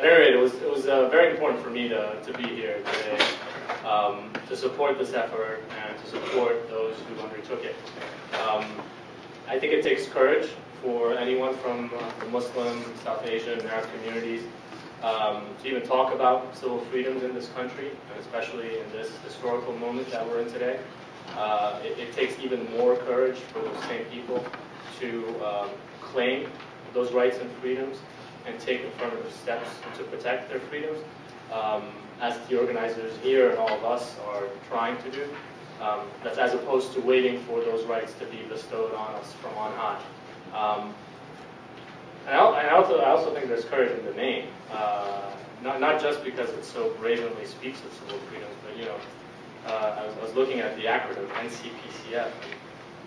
at any rate, it was very important for me to be here today to support this effort and to support those who undertook it. I think it takes courage for anyone from the Muslim, South Asian, Arab communities to even talk about civil freedoms in this country, and especially in this historical moment that we're in today. It takes even more courage for those same people to claim those rights and freedoms and take affirmative steps to protect their freedoms, as the organizers here and all of us are trying to do. That's as opposed to waiting for those rights to be bestowed on us from on high. And I also think there's courage in the name, not just because it so brazenly speaks of civil freedoms, but you know, I was looking at the acronym NCPCF,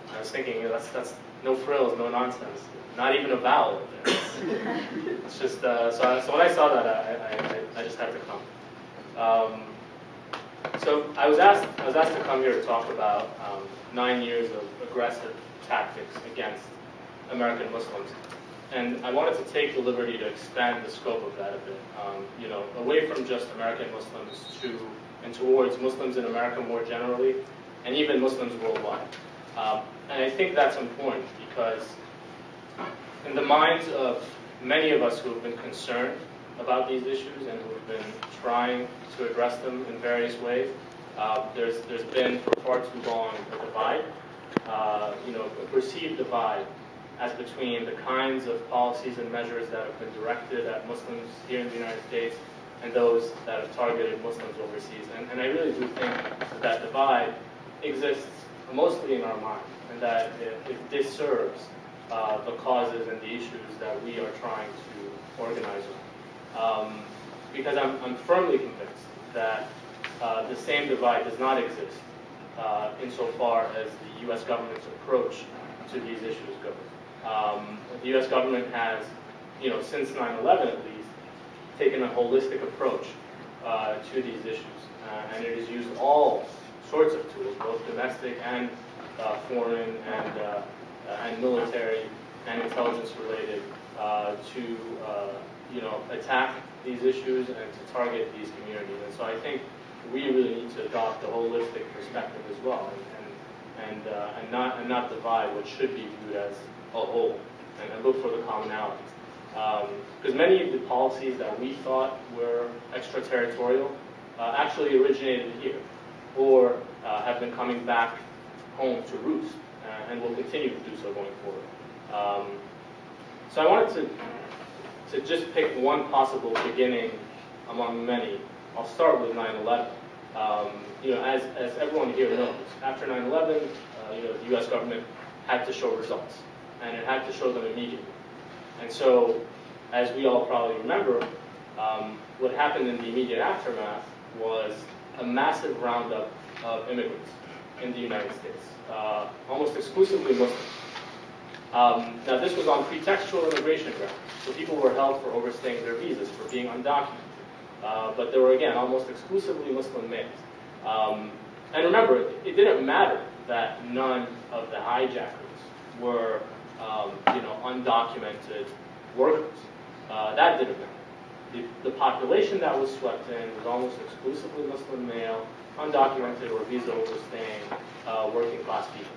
and I was thinking, you know, that's no frills, no nonsense, not even a vowel. It's just so when I saw that, I just had to come. So I was asked to come here to talk about 9 years of aggressive tactics against American Muslims, and I wanted to take the liberty to expand the scope of that a bit. You know, away from just American Muslims and towards Muslims in America more generally, and even Muslims worldwide. And I think that's important because in the minds of many of us who have been concerned about these issues and who have been trying to address them in various ways, there's been for far too long a divide, you know, a perceived divide as between the kinds of policies and measures that have been directed at Muslims here in the United States and those that have targeted Muslims overseas. And I really do think that divide exists mostly in our mind, and that it disserves the causes and the issues that we are trying to organize around. Because I'm firmly convinced that the same divide does not exist insofar as the U.S. government's approach to these issues goes. The U.S. government has, you know, since 9/11 at least, taken a holistic approach to these issues, and it has used all sorts of tools, both domestic and foreign and military and intelligence related, to you know, attack these issues and to target these communities. And so I think we really need to adopt a holistic perspective as well, and not divide what should be viewed as a whole, and look for the commonalities. Because many of the policies that we thought were extraterritorial actually originated here, or have been coming back home to roost, and will continue to do so going forward. So I wanted to just pick one possible beginning among many. I'll start with 9/11. You know, as everyone here knows, after 9/11, you know, the U.S. government had to show results, and it had to show them immediately. And so, as we all probably remember, what happened in the immediate aftermath was a massive roundup of immigrants in the United States, almost exclusively Muslims. Now, this was on pretextual immigration grounds, so people were held for overstaying their visas, for being undocumented. But there were, again, almost exclusively Muslim males. And remember, it didn't matter that none of the hijackers were, you know, undocumented workers. That didn't matter. The population that was swept in was almost exclusively Muslim male, undocumented or visa overstaying working class people.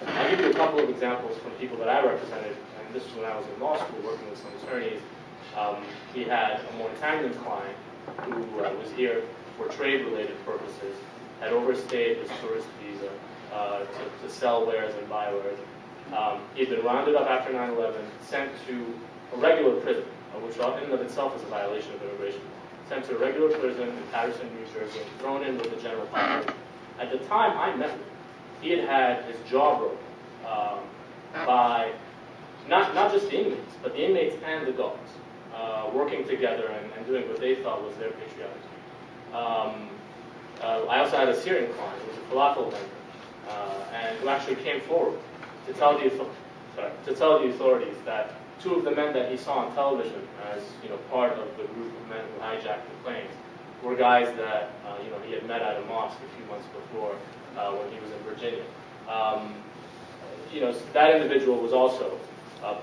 I'll give you a couple of examples from people that I represented, and this was when I was in law school working with some attorneys. We had a Mauritanian client who was here for trade-related purposes, had overstayed his tourist visa to sell wares and buy wares. He'd been rounded up after 9/11, sent to a regular prison, which in and of itself is a violation of immigration law. Sent to a regular prison in Patterson, New Jersey, and thrown in with the general population. At the time I met him, he had had his jaw broken by not just the inmates, but the inmates and the guards, working together and doing what they thought was their patriotic. I also had a Syrian client who was a falafel vendor, and who actually came forward to tell the authorities that two of the men that he saw on television as, you know, part of the group of men who hijacked the planes were guys that you know, he had met at a mosque a few months before when he was in Virginia. You know, that individual was also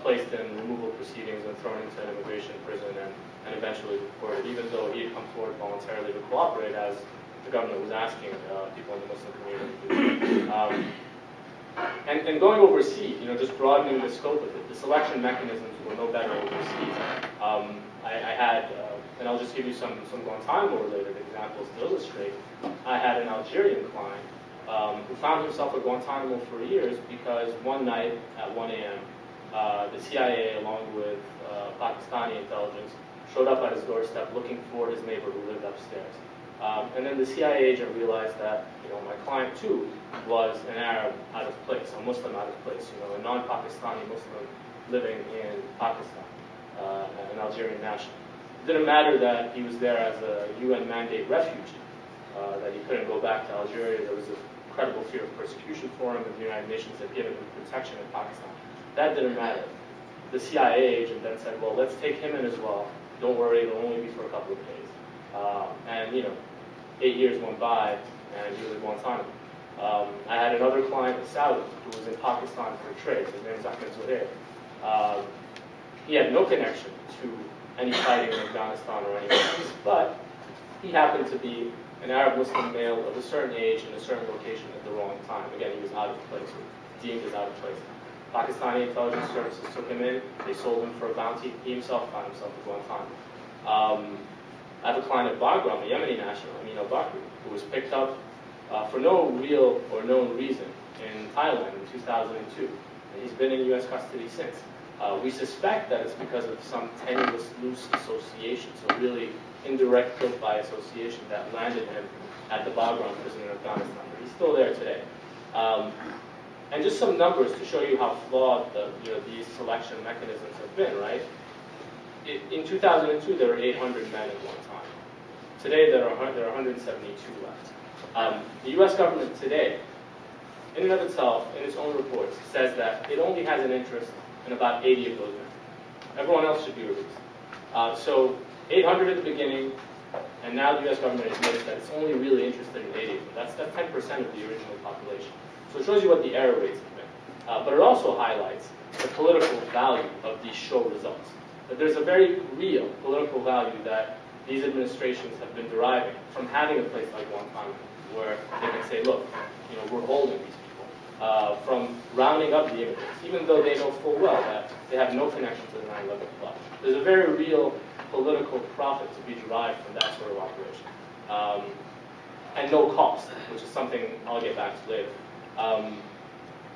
placed in removal proceedings and thrown into an immigration prison, and eventually deported, even though he had come forward voluntarily to cooperate as the government was asking people in the Muslim community to do. And going overseas, just broadening the scope of it, the selection mechanisms were no better overseas. I had, and I'll just give you some Guantanamo-related examples to illustrate. I had an Algerian client who found himself at Guantanamo for years because one night at 1 a.m., the CIA, along with Pakistani intelligence, showed up at his doorstep looking for his neighbor who lived upstairs. And then the CIA agent realized that, my client too was an Arab out of place, a Muslim out of place, a non-Pakistani Muslim living in Pakistan, an Algerian national. It didn't matter that he was there as a UN mandate refugee, that he couldn't go back to Algeria. There was a credible fear of persecution for him, and the United Nations had given him protection in Pakistan. That didn't matter. The CIA agent then said, well, let's take him in as well. Don't worry, it'll only be for a couple of days. And 8 years went by, and he was at Guantanamo. I had another client in Saudi who was in Pakistan for trade. His name is Ahmed Zuhair. He had no connection to any fighting in Afghanistan or anywhere else, but he happened to be an Arab Muslim male of a certain age in a certain location at the wrong time. Again, he was out of place, or deemed as out of place. Pakistani intelligence services took him in. They sold him for a bounty. He himself found himself at Guantanamo. I have a client at Bagram, a Yemeni national, Amin al-Bakri, who was picked up for no real or known reason in Thailand in 2002. And he's been in U.S. custody since. We suspect that it's because of some tenuous, loose association, so really indirect guilt by association that landed him at the Bagram prison in Afghanistan. But he's still there today. And just some numbers to show you how flawed these selection mechanisms have been, right? In 2002, there were 800 men at one time. Today, there are 172 left. The U.S. government today, in and of itself, in its own reports, says that it only has an interest in about 80 of those men. Everyone else should be released. So 800 at the beginning, and now the U.S. government admits that it's only really interested in 80 of them. That's 10% of the original population. So it shows you what the error rates have been. But it also highlights the political value of these show results. That there's a very real political value that these administrations have been deriving from having a place like Guantanamo, where they can say, look, we're holding these people, from rounding up the immigrants, even though they know full well that they have no connection to the 9/11 plot. There's a very real political profit to be derived from that sort of operation. And no cost, which is something I'll get back to later.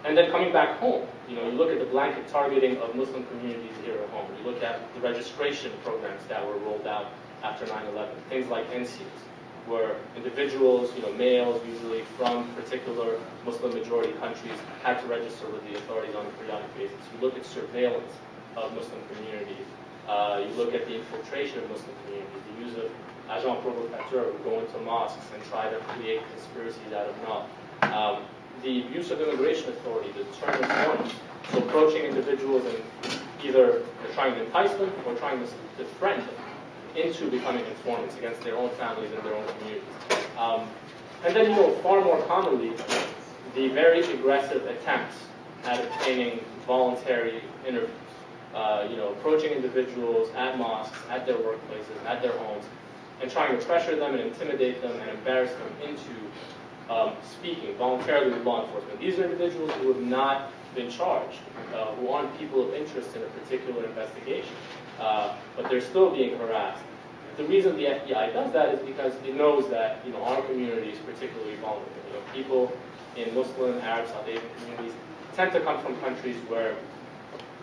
And then coming back home, you look at the blanket targeting of Muslim communities here at home. You look at the registration programs that were rolled out after 9/11, things like NCPCF, where individuals, males usually from particular Muslim-majority countries, had to register with the authorities on a periodic basis. You look at surveillance of Muslim communities. You look at the infiltration of Muslim communities, the use of agents provocateurs who go into mosques and try to create conspiracies out of naught. The use of immigration authority to turn informants, so approaching individuals and either trying to entice them or trying to threaten them into becoming informants against their own families and their own communities. And then, far more commonly, the very aggressive attempts at obtaining voluntary interviews. Approaching individuals at mosques, at their workplaces, at their homes, and trying to pressure them and intimidate them and embarrass them into speaking voluntarily with law enforcement. These are individuals who have not been charged, who aren't people of interest in a particular investigation, but they're still being harassed. The reason the FBI does that is because it knows that our community is particularly vulnerable. People in Muslim, Arab, South Asian communities tend to come from countries where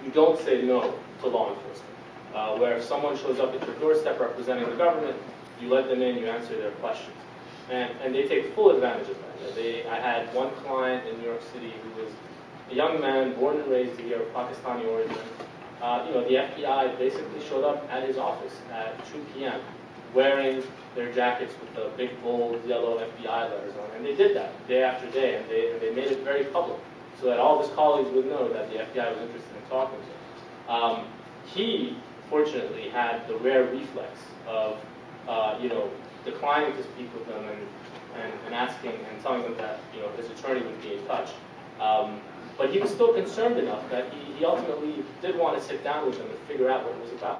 you don't say no to law enforcement, where if someone shows up at your doorstep representing the government, you let them in, you answer their questions. And they take full advantage of that. I had one client in New York City who was a young man, born and raised here, of Pakistani origin. The FBI basically showed up at his office at 2 p.m. wearing their jackets with the big, bold, yellow FBI letters on. And they did that day after day, and they made it very public so that all of his colleagues would know that the FBI was interested in talking to him. He, fortunately, had the rare reflex of, declining to speak with them and asking and telling them that, his attorney would be in touch. But he was still concerned enough that he ultimately did want to sit down with them and figure out what it was about.